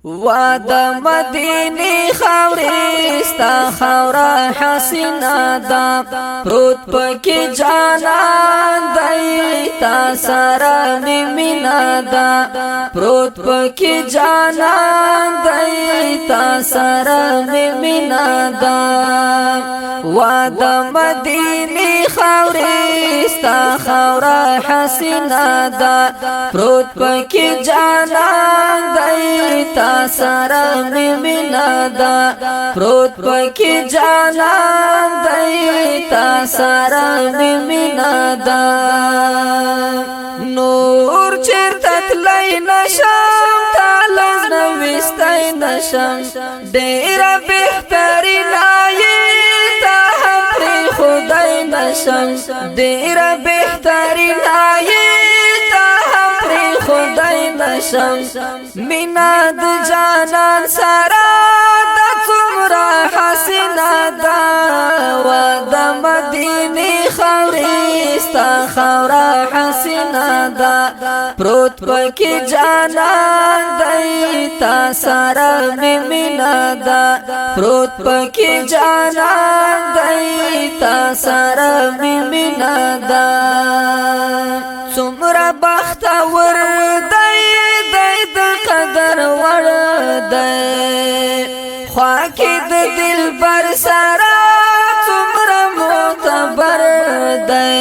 واد مدینی خاوری ستا خاورا حسینا دا پروت پکی جانان دی تا سارا مینا دا پروت پکی جانان دی تا سارا مینا دا واد مدینی خاوری ستا خاورا حسینا دا پروت پکی جانان دی تا سارا مینا دا پروت پکی جانان دی تا سارا مینا دا نور چرتت لئی نشم تالز نوستای نشم دیر بہترین آئی تا ہم پری خدای نشم دیر بہترین آئی خدای نشم مینا د جانان سارا د څومره حسینا دا و د مدینی خاورې ستا خاورا حسینا دا پروت پکې جانان دی تا سارا مینا دا پروت پکې جانان دی تا سارا مینا دا څومره بختور خواکی د دلبر سارا څومره معتبر دی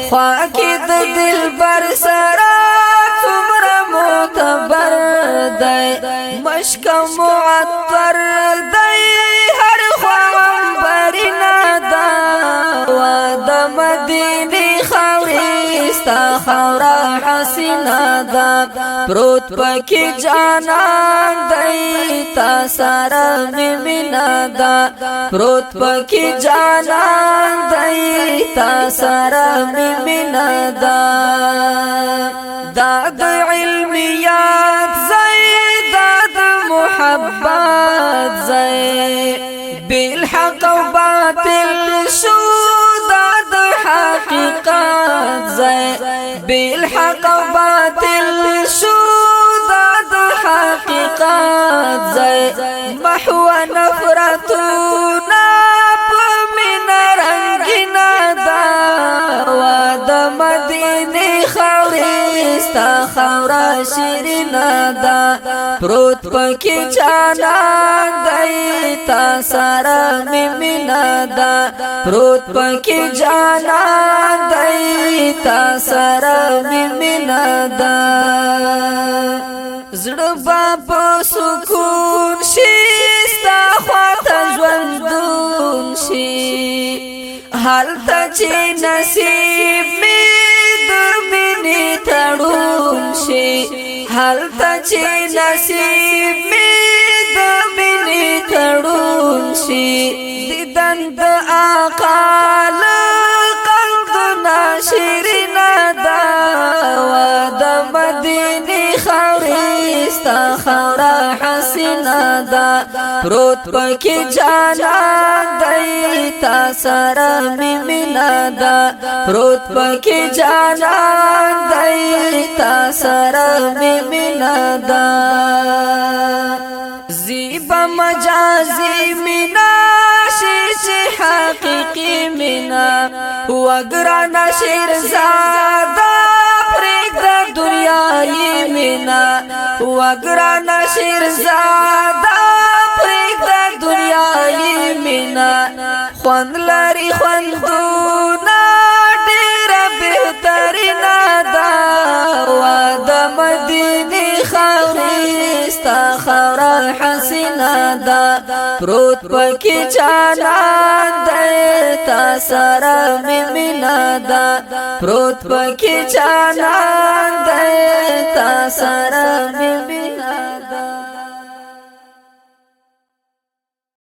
خواکی د دلبر سارا څومره معتبر دی مشک معطر دی هر خوا عنبرینه دا و د مدینې خاورې ستا خاورا حسینا دا پروت پکې جانان دی تا سارا مینا دا پروت پکې جانان دی تا سارا مینا دا دا د علمیات زئی دا د محبت زئی بالحق و باطل شو دا د حقیقت زئی بالحق و باطل شو دا د حقیقت زئی محو نفرتنا پمن رنگینا دا و د مدینی خاوری ستا خاورا شیرینا دا پروت پکی جانان دی تا سارا مینا دا پروت پکی جانان دی تا سارا مینا دا زړه با سکون شي ستا خواته ژوندون شي هلته چې نصیب می د مینې تړون شي هلته چې نصیب می د مینې تړون شي دیدن د آقا له قلبنا شیرینه دا و د مدینې خاورې ستا خاورا حسینا دا پروت پکې جانان دی تا سارا مینا دا پروت پکې جانان دی تا سارا مینا دا زیبا مجازی مینا شیش حقیقی مینا وگرانا شیرزادا پریگ دنیای مینا وگرانا شیرزادا پریگ دنیای مینا خوند لري خوندونا ډیر بهترینا دا و د مدینې خاورې ستا خاورا حسینا دا پروت پکې جانان دی تا سارا مینا دا پروت پکې جانان دی تا سارا مینا